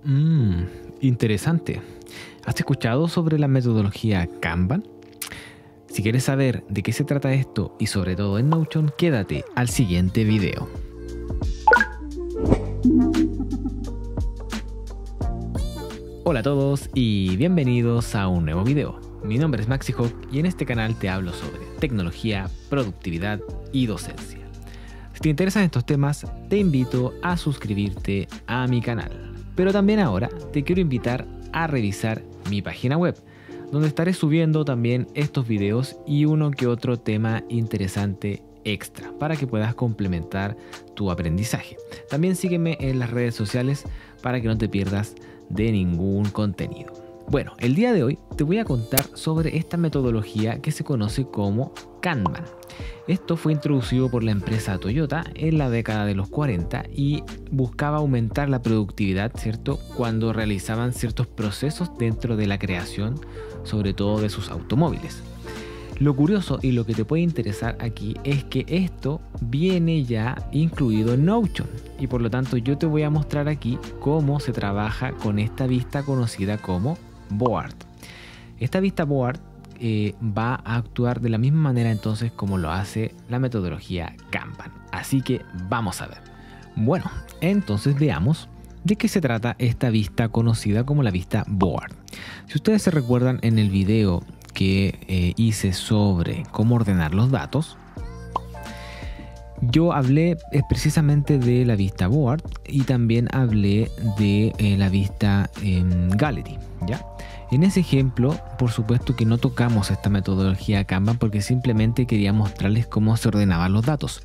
Mmm, Interesante. ¿Has escuchado sobre la metodología Kanban? Si quieres saber de qué se trata esto y sobre todo en Notion, quédate al siguiente video. Hola a todos y bienvenidos a un nuevo video. Mi nombre es Maxi Hawk y en este canal te hablo sobre tecnología, productividad y docencia. Si te interesan estos temas, te invito a suscribirte a mi canal. Pero también ahora te quiero invitar a revisar mi página web, donde estaré subiendo también estos videos y uno que otro tema interesante extra para que puedas complementar tu aprendizaje. También sígueme en las redes sociales para que no te pierdas de ningún contenido. Bueno, el día de hoy te voy a contar sobre esta metodología que se conoce como Kanban. Esto fue introducido por la empresa Toyota en la década de los 40 y buscaba aumentar la productividad, ¿cierto?, cuando realizaban ciertos procesos dentro de la creación, sobre todo de sus automóviles. Lo curioso y lo que te puede interesar aquí es que esto viene ya incluido en Notion y por lo tanto yo te voy a mostrar aquí cómo se trabaja con esta vista conocida como Board. Esta vista Board va a actuar de la misma manera entonces como lo hace la metodología Kanban. Así que vamos a ver. Bueno, entonces veamos de qué se trata esta vista conocida como la vista Board. Si ustedes se recuerdan en el video que hice sobre cómo ordenar los datos, yo hablé precisamente de la vista Board y también hablé de la vista Gallery, ¿ya? En ese ejemplo, por supuesto que no tocamos esta metodología Kanban porque simplemente quería mostrarles cómo se ordenaban los datos.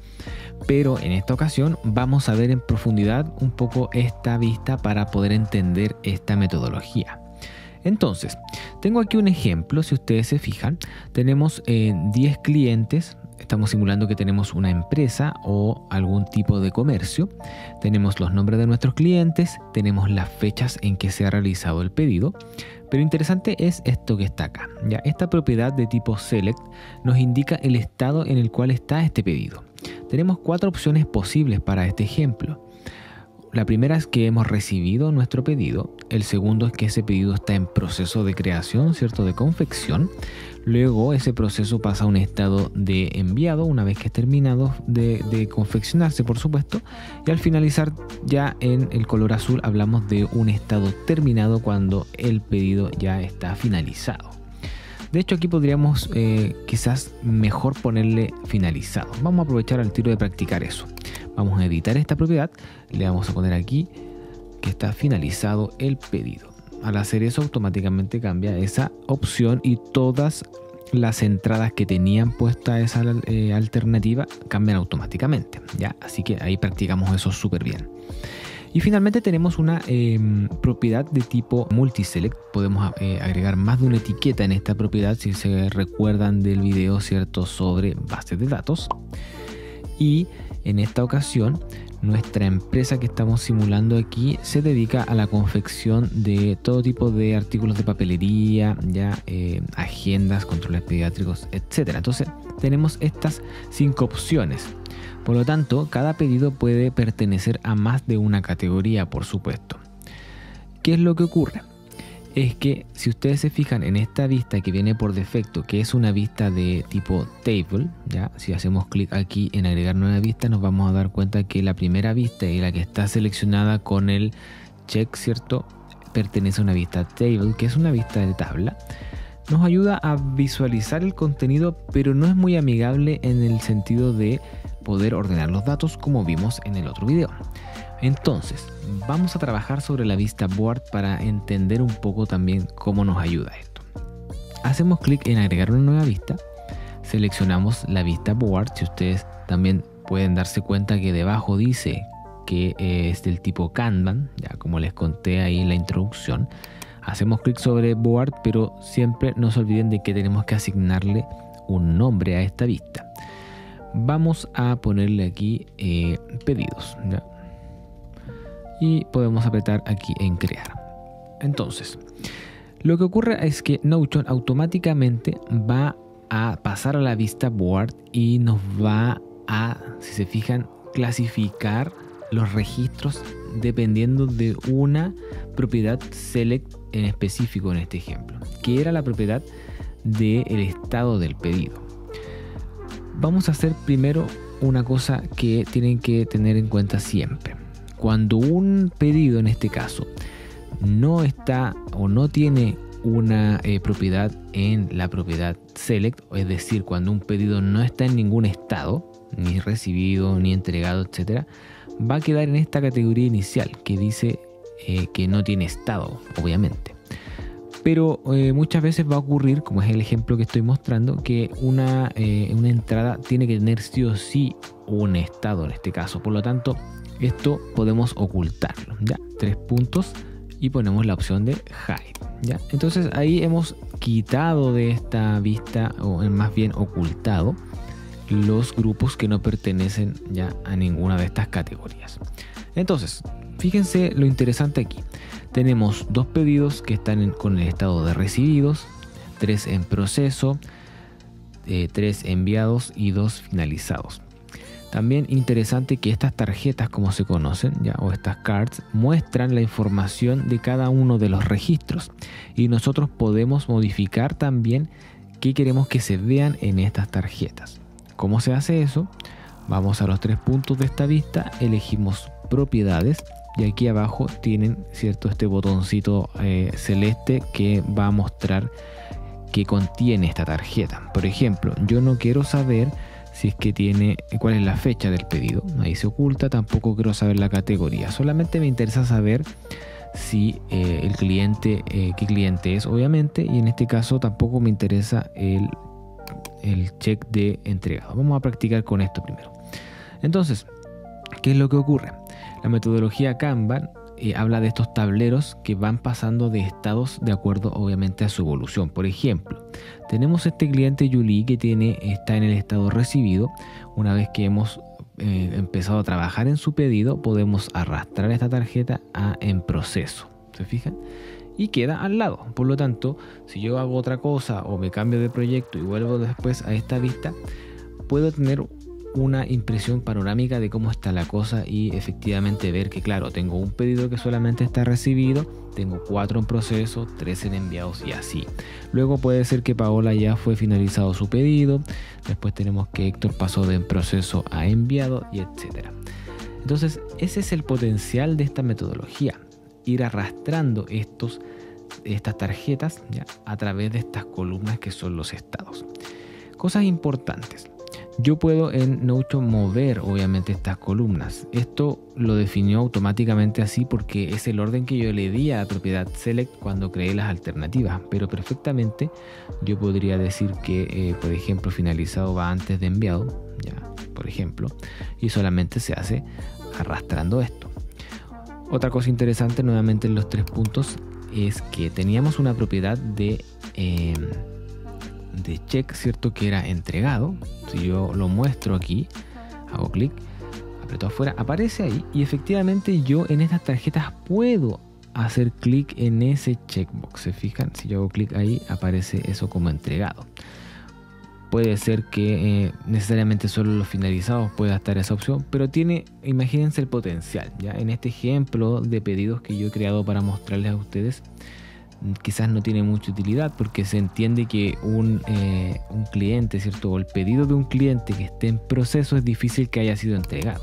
Pero en esta ocasión vamos a ver en profundidad un poco esta vista para poder entender esta metodología. Entonces, tengo aquí un ejemplo, si ustedes se fijan, tenemos 10 clientes. Estamos simulando que tenemos una empresa o algún tipo de comercio. Tenemos los nombres de nuestros clientes, tenemos las fechas en que se ha realizado el pedido. Pero interesante es esto que está acá, ¿ya? Esta propiedad de tipo select nos indica el estado en el cual está este pedido. Tenemos 4 opciones posibles para este ejemplo. La primera es que hemos recibido nuestro pedido. El segundo es que ese pedido está en proceso de creación, ¿cierto?, de confección. Luego ese proceso pasa a un estado de enviado una vez que es terminado de confeccionarse, por supuesto. Y al finalizar ya en el color azul hablamos de un estado terminado cuando el pedido ya está finalizado. De hecho aquí podríamos quizás mejor ponerle finalizado. Vamos a aprovechar al tiro de practicar eso. Vamos a editar esta propiedad, le vamos a poner aquí que está finalizado el pedido. Al hacer eso automáticamente cambia esa opción y todas las entradas que tenían puesta esa alternativa cambian automáticamente, ¿ya? Así que ahí practicamos eso súper bien. Y finalmente tenemos una propiedad de tipo multiselect. Podemos agregar más de una etiqueta en esta propiedad si se recuerdan del video, ¿cierto?, sobre bases de datos. Y en esta ocasión nuestra empresa que estamos simulando aquí se dedica a la confección de todo tipo de artículos de papelería, ya agendas, controles pediátricos, etc. Entonces tenemos estas 5 opciones. Por lo tanto, cada pedido puede pertenecer a más de una categoría, por supuesto. ¿Qué es lo que ocurre? Es que si ustedes se fijan en esta vista que viene por defecto, que es una vista de tipo table, ¿ya? Si hacemos clic aquí en agregar nueva vista, nos vamos a dar cuenta que la primera vista y la que está seleccionada con el check, ¿cierto?, pertenece a una vista table, que es una vista de tabla. Nos ayuda a visualizar el contenido, pero no es muy amigable en el sentido de poder ordenar los datos como vimos en el otro video. Entonces, vamos a trabajar sobre la vista Board para entender un poco también cómo nos ayuda esto. Hacemos clic en agregar una nueva vista, seleccionamos la vista Board. Si ustedes también pueden darse cuenta que debajo dice que es del tipo Kanban, ya como les conté ahí en la introducción. Hacemos clic sobre Board, pero siempre no se olviden de que tenemos que asignarle un nombre a esta vista. Vamos a ponerle aquí pedidos, ¿ya? Y podemos apretar aquí en crear. Entonces, lo que ocurre es que Notion automáticamente va a pasar a la vista Board y nos va a, si se fijan, clasificar los registros dependiendo de una propiedad select en específico en este ejemplo, que era la propiedad del estado del pedido. Vamos a hacer primero una cosa que tienen que tener en cuenta siempre. Cuando un pedido, en este caso, no está o no tiene una propiedad en la propiedad select, es decir, cuando un pedido no está en ningún estado, ni recibido, ni entregado, etcétera, va a quedar en esta categoría inicial que dice que no tiene estado, obviamente. Pero muchas veces va a ocurrir, como es el ejemplo que estoy mostrando, que una entrada tiene que tener sí o sí un estado en este caso. Por lo tanto, esto podemos ocultarlo, ¿ya? 3 puntos y ponemos la opción de hide, ¿ya? Entonces ahí hemos quitado de esta vista, o más bien ocultado, los grupos que no pertenecen ya a ninguna de estas categorías. Entonces, fíjense lo interesante aquí. Tenemos 2 pedidos que están con el estado de recibidos, 3 en proceso, 3 enviados y 2 finalizados. También interesante que estas tarjetas, como se conocen ya, o estas cards, muestran la información de cada uno de los registros y nosotros podemos modificar también qué queremos que se vean en estas tarjetas. ¿Cómo se hace eso? Vamos a los 3 puntos de esta vista, elegimos propiedades y aquí abajo tienen, ¿cierto?, este botoncito celeste que va a mostrar qué contiene esta tarjeta. Por ejemplo, yo no quiero saber si es que tiene, cuál es la fecha del pedido, ahí se oculta. Tampoco quiero saber la categoría, solamente me interesa saber si el cliente, qué cliente es, obviamente, y en este caso tampoco me interesa el check de entregado. Vamos a practicar con esto primero. Entonces, ¿qué es lo que ocurre? La metodología Kanban habla de estos tableros que van pasando de estados de acuerdo, obviamente, a su evolución. Por ejemplo, tenemos este cliente Julie que está en el estado recibido. Una vez que hemos empezado a trabajar en su pedido, podemos arrastrar esta tarjeta a en proceso. ¿Se fijan? Y queda al lado. Por lo tanto, si yo hago otra cosa o me cambio de proyecto y vuelvo después a esta vista, puedo tener una impresión panorámica de cómo está la cosa y efectivamente ver que, claro, tengo un pedido que solamente está recibido, tengo 4 en proceso, 3 en enviados y así. Luego puede ser que Paola ya fue finalizado su pedido, después tenemos que Héctor pasó de en proceso a enviado y etcétera. Entonces, ese es el potencial de esta metodología, ir arrastrando estas tarjetas ya a través de estas columnas que son los estados. Cosas importantes. Yo puedo en Notion mover, obviamente, estas columnas. Esto lo definió automáticamente así porque es el orden que yo le di a la propiedad select cuando creé las alternativas. Pero perfectamente yo podría decir que, por ejemplo, finalizado va antes de enviado, ya, por ejemplo, y solamente se hace arrastrando esto. Otra cosa interesante, nuevamente en los 3 puntos, es que teníamos una propiedad de check, ¿cierto?, que era entregado. Si yo lo muestro aquí, hago clic, aprieto afuera, aparece ahí y efectivamente yo en estas tarjetas puedo hacer clic en ese checkbox. ¿Se fijan? Si yo hago clic ahí, aparece eso como entregado. Puede ser que necesariamente solo los finalizados pueda estar esa opción, pero imagínense el potencial. ¿Ya? En este ejemplo de pedidos que yo he creado para mostrarles a ustedes, quizás no tiene mucha utilidad porque se entiende que un cliente, ¿cierto?, o el pedido de un cliente que esté en proceso es difícil que haya sido entregado.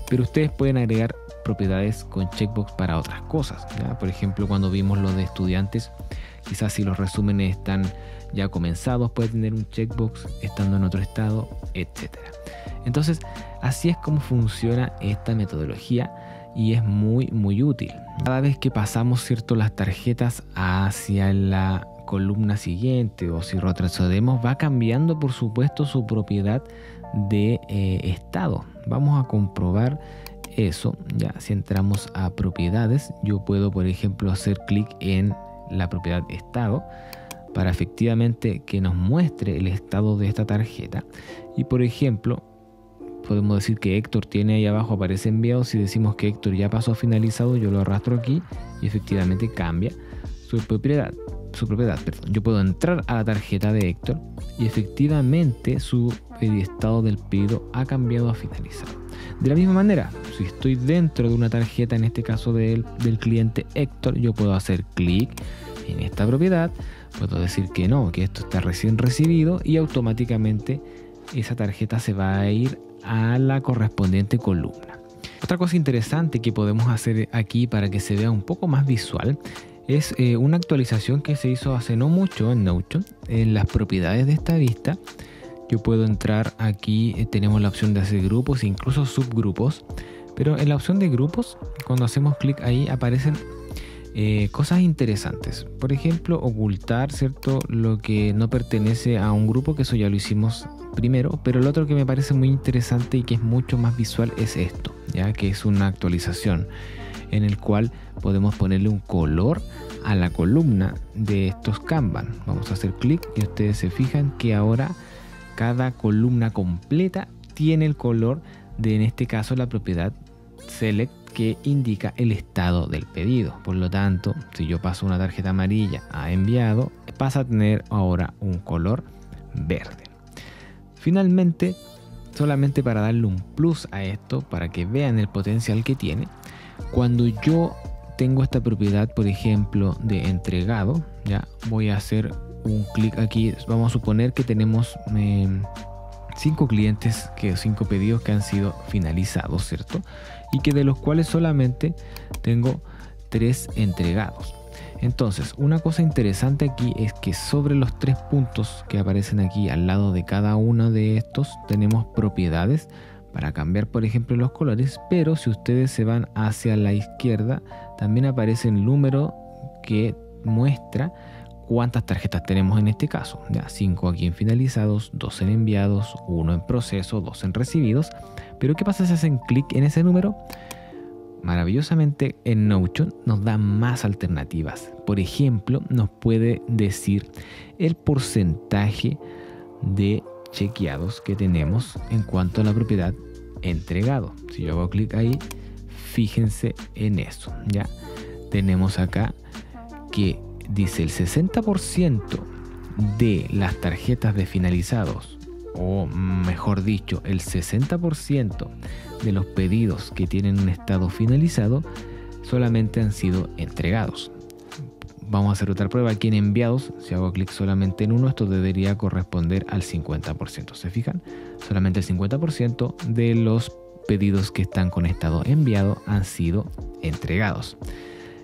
Pero ustedes pueden agregar propiedades con checkbox para otras cosas, ¿ya? Por ejemplo, cuando vimos lo de estudiantes, quizás si los resúmenes están ya comenzados, puede tener un checkbox estando en otro estado, etc. Entonces, así es como funciona esta metodología y es muy muy útil. Cada vez que pasamos, ¿cierto?, las tarjetas hacia la columna siguiente o si retrocedemos, va cambiando, por supuesto, su propiedad de estado. Vamos a comprobar eso. Ya, si entramos a propiedades, yo puedo, por ejemplo, hacer clic en la propiedad estado para efectivamente que nos muestre el estado de esta tarjeta. Y por ejemplo, podemos decir que Héctor tiene ahí abajo, aparece enviado. Si decimos que Héctor ya pasó a finalizado, yo lo arrastro aquí y efectivamente cambia su propiedad. su propiedad, perdón. Yo puedo entrar a la tarjeta de Héctor y efectivamente su estado del pedido ha cambiado a finalizado. De la misma manera, si estoy dentro de una tarjeta, en este caso del cliente Héctor, yo puedo hacer clic en esta propiedad, puedo decir que no, que esto está recién recibido y automáticamente esa tarjeta se va a ir a la correspondiente columna. Otra cosa interesante que podemos hacer aquí para que se vea un poco más visual es una actualización que se hizo hace no mucho en Notion. En las propiedades de esta vista yo puedo entrar aquí, tenemos la opción de hacer grupos e incluso subgrupos, pero en la opción de grupos, cuando hacemos clic ahí aparecen cosas interesantes. Por ejemplo, ocultar, ¿cierto?, lo que no pertenece a un grupo, que eso ya lo hicimos primero, pero lo otro que me parece muy interesante y que es mucho más visual es esto, ya que es una actualización en el cual podemos ponerle un color a la columna de estos Kanban. Vamos a hacer clic y ustedes se fijan que ahora cada columna completa tiene el color de, en este caso, la propiedad select, que indica el estado del pedido. Por lo tanto, si yo paso una tarjeta amarilla a enviado, pasa a tener ahora un color verde. Finalmente, solamente para darle un plus a esto, para que vean el potencial que tiene, cuando yo tengo esta propiedad, por ejemplo, de entregado, ya voy a hacer un clic aquí. Vamos a suponer que tenemos 5 clientes, 5 pedidos que han sido finalizados, ¿cierto? Y que de los cuales solamente tengo 3 entregados. Entonces, una cosa interesante aquí es que sobre los 3 puntos que aparecen aquí al lado de cada uno de estos tenemos propiedades para cambiar, por ejemplo, los colores, pero si ustedes se van hacia la izquierda también aparece el número que muestra cuántas tarjetas tenemos en este caso. Ya, 5 aquí en finalizados, 2 en enviados, 1 en proceso, 2 en recibidos. Pero ¿qué pasa si hacen clic en ese número? Maravillosamente en Notion nos da más alternativas. Por ejemplo, nos puede decir el porcentaje de chequeados que tenemos en cuanto a la propiedad entregado. Si yo hago clic ahí, fíjense en eso. Ya tenemos acá que dice el 60% de las tarjetas de finalizados, o mejor dicho, el 60% de los pedidos que tienen un estado finalizado solamente han sido entregados. Vamos a hacer otra prueba aquí en enviados. Si hago clic solamente en uno, esto debería corresponder al 50%. ¿Se fijan? Solamente el 50% de los pedidos que están con estado enviado han sido entregados.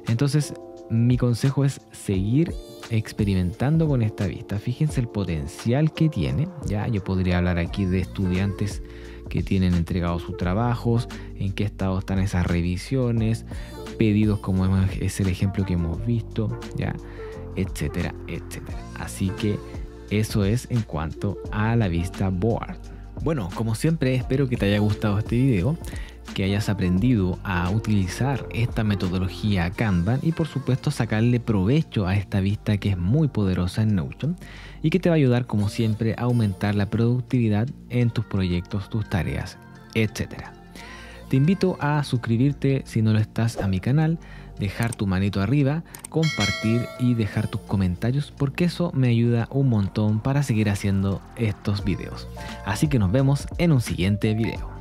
Entonces, mi consejo es seguir experimentando con esta vista. Fíjense el potencial que tiene. Ya, yo podría hablar aquí de estudiantes que tienen entregados sus trabajos, en qué estado están esas revisiones, pedidos como es el ejemplo que hemos visto, ya, etcétera, etcétera. Así que eso es en cuanto a la vista board. Bueno, como siempre, espero que te haya gustado este video, que hayas aprendido a utilizar esta metodología Kanban y por supuesto sacarle provecho a esta vista que es muy poderosa en Notion y que te va a ayudar, como siempre, a aumentar la productividad en tus proyectos, tus tareas, etc. Te invito a suscribirte si no lo estás a mi canal, dejar tu manito arriba, compartir y dejar tus comentarios, porque eso me ayuda un montón para seguir haciendo estos videos. Así que nos vemos en un siguiente video.